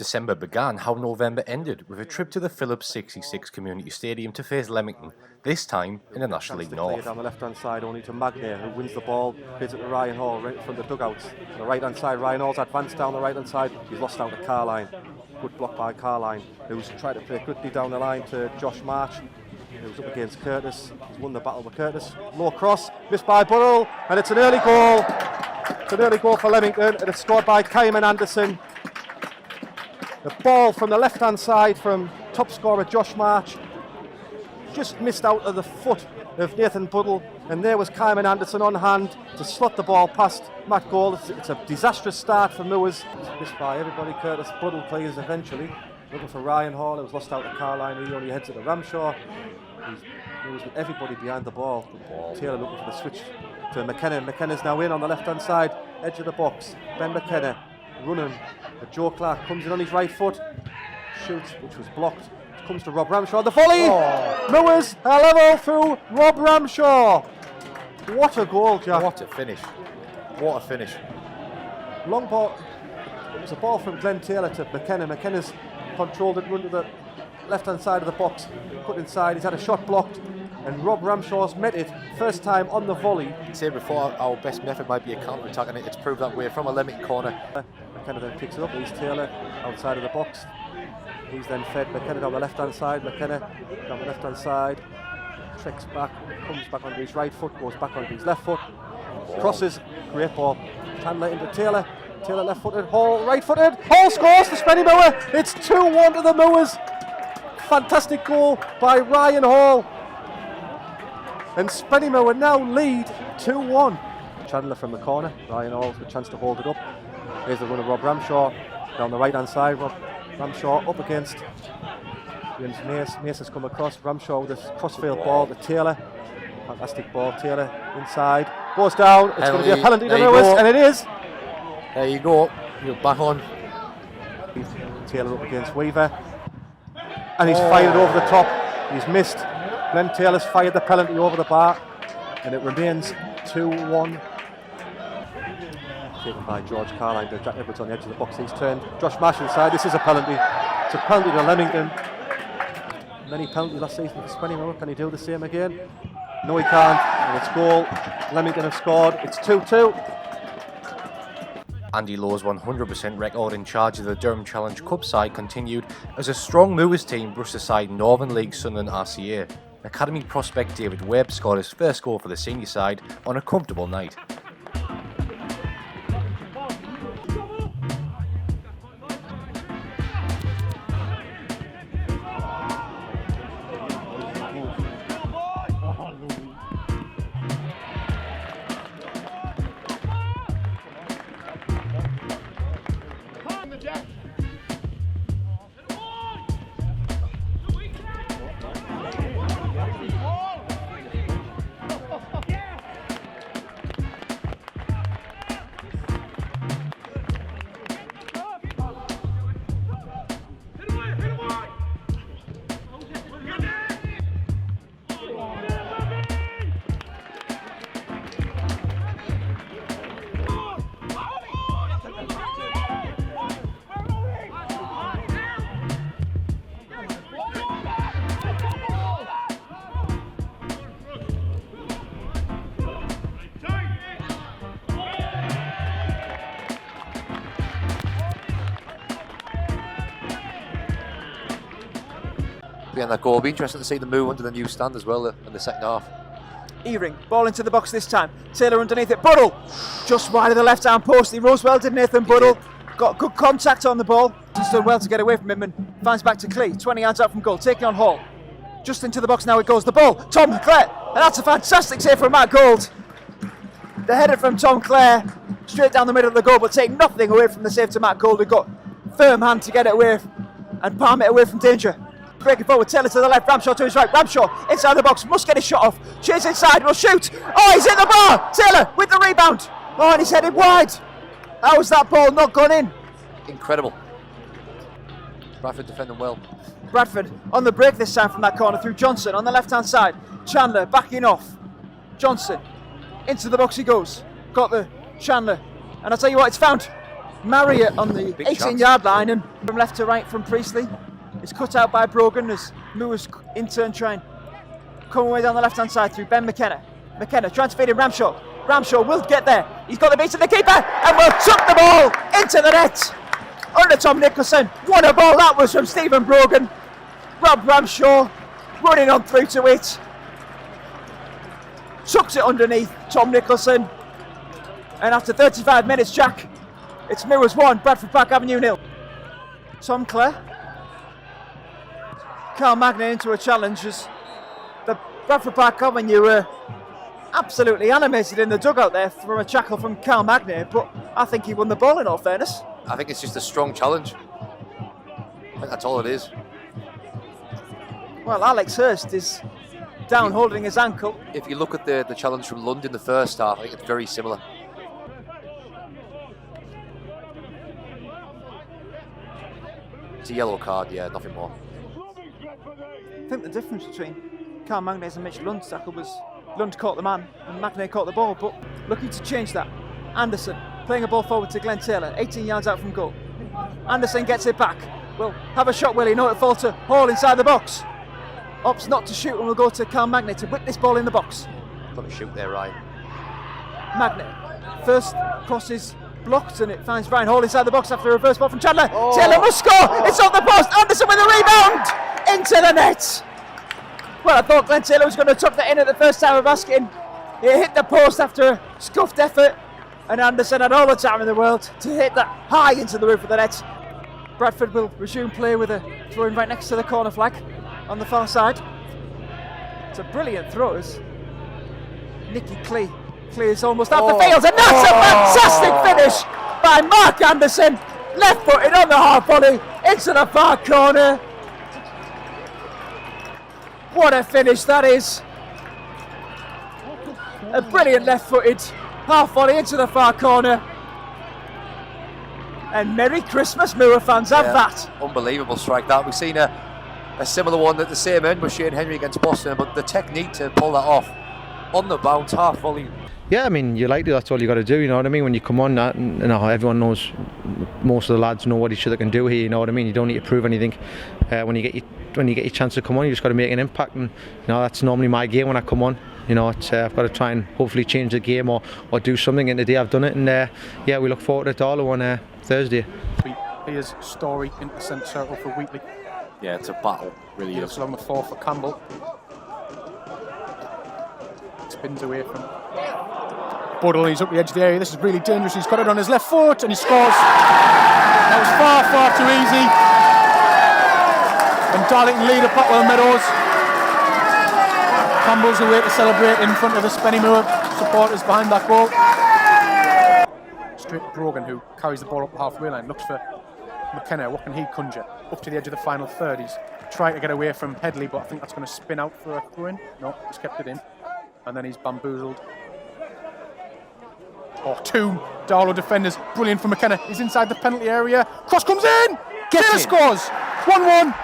December began how November ended, with a trip to the Phillips 66 Community Stadium to face Leamington, this time in the National League North. Down the left-hand side, only to Magnier, who wins the ball, bids it to Ryan Hall, right from the dugouts. On the right-hand side, Ryan Hall's advanced down the right-hand side. He's lost out to Carline. Good block by Carline, who's tried to play quickly down the line to Josh March, who's up against Curtis. He's won the battle with Curtis. Low cross, missed by Burrell, and it's an early goal. It's an early goal for Leamington, and it's scored by Kaiman Anderson. The ball from the left-hand side from top scorer Josh March just missed out of the foot of Nathan Buddle, and there was Kaiman Anderson on hand to slot the ball past Matt Gold. It's a disastrous start for Moores. It's missed by everybody. Curtis Buddle plays eventually, looking for Ryan Hall, who was lost out to Carline. He only heads it to Ramshaw. He was with everybody behind the ball. Taylor looking for the switch to McKenna. McKenna's now in on the left-hand side, edge of the box. Ben McKenna running. Joe Clark comes in on his right foot, shoots, which was blocked. Comes to Rob Ramshaw. The volley! Moores a level through Rob Ramshaw. What a goal, Jack. What a finish. What a finish. Long ball. It was a ball from Glenn Taylor to McKenna. McKenna's controlled it, run to the left-hand side of the box, put inside. He's had a shot blocked, and Rob Ramshaw's met it first time on the volley. I said before, our best method might be a counter-attack, and it's proved that way from a Leamington corner. McKenna then picks it up. He's Taylor outside of the box. He's then fed McKenna down the left-hand side. McKenna down the left-hand side, treks back, comes back onto his right foot, goes back onto his left foot, crosses, great ball. Chandler into Taylor. Taylor left-footed, Hall right-footed. Hall scores for Spennymoor. It's 2-1 to the Moors. Fantastic goal by Ryan Hall. And Spennymoor now lead 2-1. Chandler from the corner. Ryan Hall's got a chance to hold it up. Here's the run of Rob Ramshaw down the right-hand side. Rob Ramshaw up against James Mace. Mace has come across. Ramshaw with a crossfield ball to Taylor. Fantastic ball. Taylor inside. Goes down. It's going to be a penalty to Lewis, and it is. There you go. You're back on. Taylor up against Weaver. And he's fired over the top. He's missed. Glenn Taylor's fired the penalty over the bar. And it remains 2-1. Taken by George Carline. Jack Edwards on the edge of the box. He's turned. Josh Marsh inside. This is a penalty. It's a penalty to Leamington. Many penalties last season for Spennymoor. Can he do the same again? No, he can't. And it's goal. Leamington have scored. It's 2-2. Andy Lowe's 100% record in charge of the Durham Challenge Cup side continued as a strong Moores team brushed aside Northern League Sunderland RCA. Academy prospect David Webb scored his first goal for the senior side on a comfortable night. Behind that goal, it'll be interesting to see them move under the new stand as well in the second half. Earing, ball into the box this time. Taylor underneath it. Buddle, just wide of the left-hand post. He rose well, did Nathan Buddle. Got good contact on the ball. Stood well to get away from him and finds back to Clee. 20 yards out from goal, taking on Hall. Just into the box now it goes. The ball, Tom Clare. And that's a fantastic save from Matt Gold. The header from Tom Clare, straight down the middle of the goal, but take nothing away from the save to Matt Gold, who got firm hand to get it away and palm it away from danger. Breaking forward, Taylor to the left, Ramshaw to his right. Ramshaw inside the box, must get his shot off. Chase inside, will shoot. Oh, he's hit the bar. Taylor with the rebound. Oh, and he's headed wide. How's that ball not gone in? Incredible. Bradford defending well. Bradford on the break this time from that corner through Johnson on the left-hand side. Chandler backing off. Johnson into the box he goes. Got the Chandler. And I'll tell you what, it's found Marriott on the Big 18-yard line, and from left to right from Priestley. It's cut out by Brogan as Moores in turn try and come away down the left-hand side through Ben McKenna. McKenna trying to feed in Ramshaw. Ramshaw will get there. He's got the beat of the keeper and will tuck the ball into the net. Under Tom Nicholson. What a ball that was from Stephen Brogan. Rob Ramshaw running on through to it. Tucks it underneath Tom Nicholson. And after 35 minutes, Jack, it's Moores 1, Bradford Park Avenue 0. Tom Clare. Carl Magna into a challenge as the Bradford Park Avenue were absolutely animated in the dugout there from a tackle from Carl Magna, but I think he won the ball in all fairness. I think it's just a strong challenge. I think that's all it is. Well, Alex Hurst is down holding his ankle. If you look at the challenge from London the first half, I think it's very similar. It's a yellow card, yeah, nothing more. I think the difference between Carl Magna's and Mitch Lund's tackle was Lund caught the man and Magna caught the ball, but looking to change that. Anderson playing a ball forward to Glenn Taylor, 18 yards out from goal. Anderson gets it back. Will have a shot, will he? No, it falls to Hall inside the box. Opts not to shoot and will go to Carl Magna to whip this ball in the box. Got to shoot there, Ryan. Magna, first cross is blocked and it finds Brian Hall inside the box after a reverse ball from Chandler. Taylor must score. It's off the post. Anderson with a rebound into the net. Well, I thought Glenn Taylor was going to tuck that in at the first time of asking. It hit the post after a scuffed effort, and Anderson had all the time in the world to hit that high into the roof of the net. Bradford will resume play with a throw in right next to the corner flag on the far side. It's a brilliant throw as Nicky Clee clears almost off the field, and that's a fantastic finish by Mark Anderson. Left footed on the hard volley into the far corner. What a finish that is. A brilliant left-footed half volley into the far corner. And Merry Christmas, Moore fans, have that. Unbelievable strike that. We've seen a similar one at the same end with Shane Henry against Boston, but the technique to pull that off on the bounce, half volley. Yeah, I mean, you like to, that's all you got to do, you know what I mean? When you come on that, and, you know, everyone knows, most of the lads know what each other can do here, you know what I mean? You don't need to prove anything. When you get your chance to come on, you just got to make an impact, and you know, that's normally my game when I come on. You know, I've got to try and hopefully change the game or do something, and today I've done it, and yeah, we look forward to it all on Thursday. Here's Story into the centre circle for Wheatley. Yeah, it's a battle, really. He looks along the floor for Campbell. Spins away from Buddle, and he's up the edge of the area. This is really dangerous. He's got it on his left foot and he scores. That was far, far too easy. And Darlington lead at Potwell Meadows. Campbell's away to celebrate in front of the Spennymoor supporters behind that goal. Straight to Brogan, who carries the ball up the halfway line, looks for McKenna. What can he conjure? Up to the edge of the final third. He's trying to get away from Headley, but I think that's going to spin out for a throw-in. No, he's kept it in. And then he's bamboozled. Two Darlow defenders. Brilliant for McKenna. He's inside the penalty area. Cross comes in! Taylor scores! 1-1.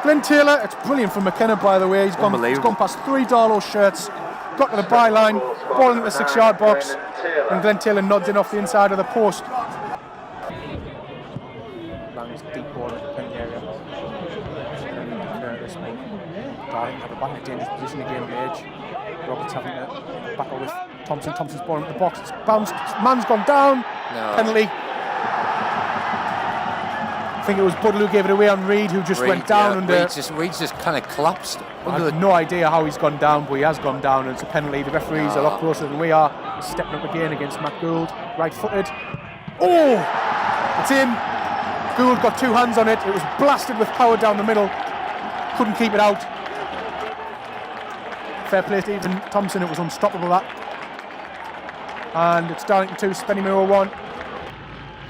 Glenn Taylor. It's brilliant for McKenna, by the way. He's gone past 3 Darlow shirts. Got to the byline. Ball into the 6-yard box. And Glenn Taylor nods in off the inside of the post. His deep ball into the penalty area. Darlington have a back in a dangerous position again on the edge. Roberts having to battle with Thompson. Thompson's ball into the box. It's bounced. Man's gone down. No. Penalty. I think it was Buddle who gave it away on Reid, who just went down under. Reid's just kind of collapsed. I have no idea how he's gone down, but he has gone down, and it's a penalty. The referee's a lot closer than we are. He's stepping up again against Matt Gould. Right-footed. Oh! It's in. Gould got 2 hands on it. It was blasted with power down the middle. Couldn't keep it out. Fair play to even Thompson, it was unstoppable that. And it's Darlington 2, Spennymoor 1.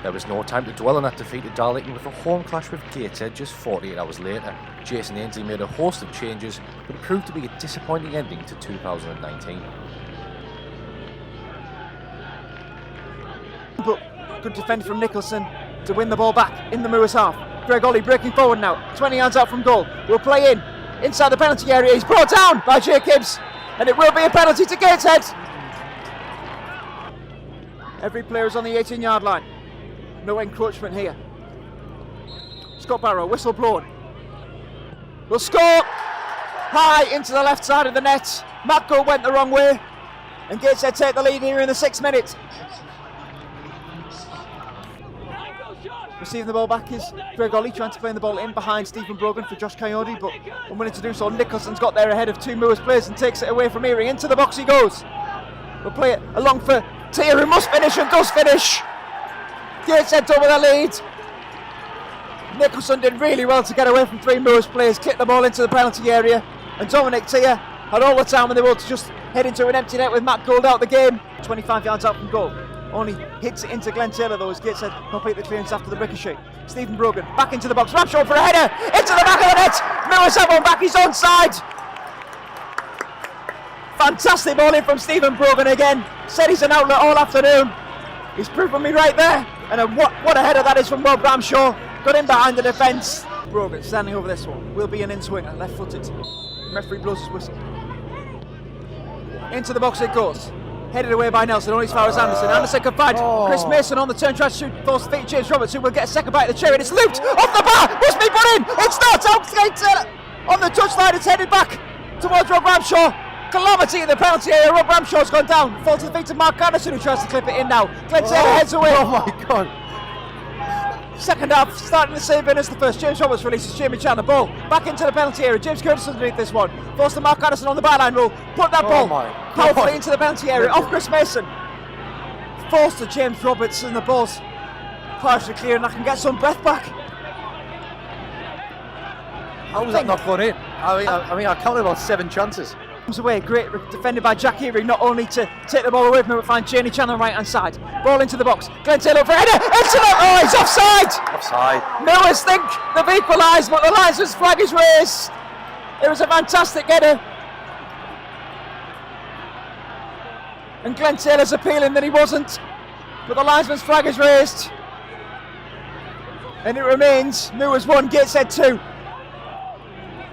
There was no time to dwell on that defeat at Darlington with a home clash with Gateshead just 48 hours later. Jason Ainsley made a host of changes, but it proved to be a disappointing ending to 2019. But good defend from Nicholson to win the ball back in the Moors half. Greg Ollie breaking forward now, 20 yards out from goal. Will play in. Inside the penalty area, he's brought down by Jacobs, and it will be a penalty to Gateshead. Every player is on the 18-yard line. No encroachment here. Scott Barrow, whistle blown. Will score! High into the left side of the net. Matt Gould went the wrong way. And Gateshead take the lead here in the 6th minute. Receiving the ball back is Greg Ollie, trying to play the ball in behind Stephen Brogan for Josh Coyote, but unwilling to do so. Nicholson's got there ahead of 2 Moors players and takes it away from Erie. Into the box he goes. We'll play it along for Tia, who must finish and does finish. Gateshead double the lead. Nicholson did really well to get away from 3 Moors players, kicked the ball into the penalty area, and Dominic Tia had all the time in the world to just head into an empty net with Matt Gould out the game. 25 yards out from goal. Only hits it into Glenn Taylor though, as Gateshead complete the clearance after the ricochet. Stephen Brogan back into the box. Ramshaw for a header into the back of the net. Miller's have one back his own side. Fantastic ball in from Stephen Brogan again. Said he's an outlet all afternoon. He's proven me right there. And what a header that is from Rob Ramshaw. Got in behind the defence. Brogan standing over this one. Will be an in-swinger, left-footed. Referee blows his whistle. Into the box it goes. Headed away by Nelson, only as far as Anderson. Anderson can find Chris Mason on the turn, tries to shoot, falls to feet James Roberts, who will get a second bite of the cherry, and it's looped off the bar, must be put in, it's not out, on the touchline, it's headed back towards Rob Ramshaw. Calamity in the penalty area, Rob Ramshaw's gone down, falls to the feet of Mark Anderson, who tries to clip it in now. Glenn Taylor heads away. Oh my God. Second half, starting the same vein as the first. James Roberts releases Jamie Chandler. Ball back into the penalty area. James Curtis underneath this one. Falls to Mark Anderson on the byline rule. Put that ball powerfully into the penalty area. Off Chris Mason. Falls to James Roberts and the ball's partially clear, and I can get some breath back. How was that not gone in? I mean, I counted about 7 chances. Away, great defended by Jack Erie, not only to take the ball away from him, but find Jamie Chandler on the right hand side. Ball into the box. Glenn Taylor for a header. Into the, oh, he's offside. Offside. Millers think they've equalised, but the linesman's flag is raised. It was a fantastic header. And Glenn Taylor's appealing that he wasn't, but the linesman's flag is raised. And it remains Moors 1, Gateshead 2.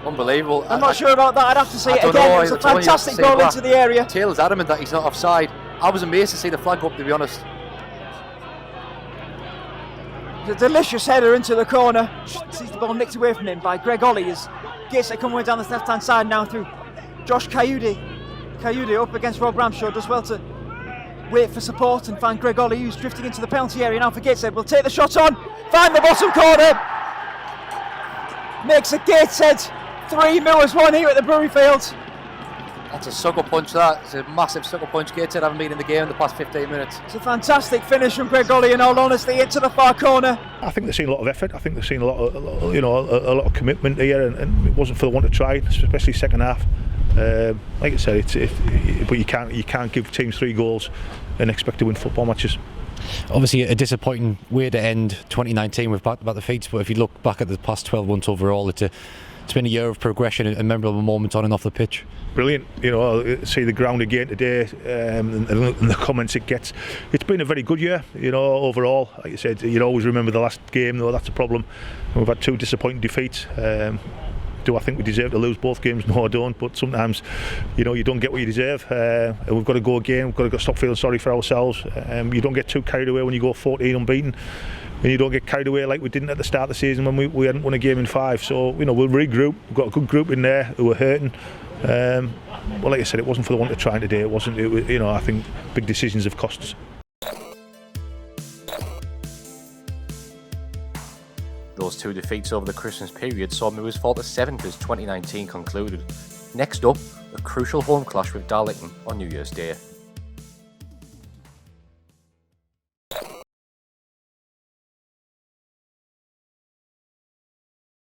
Unbelievable. I'm not sure about that, I'd have to see it again. It was a fantastic goal into the area. Taylor's adamant that he's not offside. I was amazed to see the flag go up, to be honest. A delicious header into the corner. Sees the ball nicked away from him by Greg Ollie as Gateshead come away down the left hand side now through Josh Coyote. Coyote up against Rob Ramshaw, does well to wait for support and find Greg Ollie, who's drifting into the penalty area now for Gateshead. Will take the shot on, find the bottom corner. Makes a Gateshead 3, Moors 1 here at the Brewery Field. That's a sucker punch, that. It's a massive sucker punch. Gateshead haven't been in the game in the past 15 minutes. It's a fantastic finish from Greg Ollie, in all honesty, into the far corner. I think they've seen a lot of effort. I think they've seen a lot of commitment here, and it wasn't for the one to try, especially second half. Like I said, but you can't give teams 3 goals and expect to win football matches. Obviously a disappointing way to end 2019 with back-to-back defeats, but if you look back at the past 12 months overall, it's been a year of progression and memorable moments on and off the pitch. Brilliant, see the ground again today, and the comments it gets. It's been a very good year, overall. Like you said, you always remember the last game, though. That's a problem. And we've had 2 disappointing defeats. Do I think we deserve to lose both games? No, I don't. But sometimes, you don't get what you deserve, and we've got to go again. We've got to stop feeling sorry for ourselves. You don't get too carried away when you go 14 unbeaten. And you don't get carried away like we didn't at the start of the season when we hadn't won a game in 5. So we'll regroup. We've got a good group in there who are hurting. Well, like I said, it wasn't for the one to try today. It wasn't. I think big decisions have cost us. Those 2 defeats over the Christmas period saw Moors fall to 7th as 2019 concluded. Next up, a crucial home clash with Darlington on New Year's Day.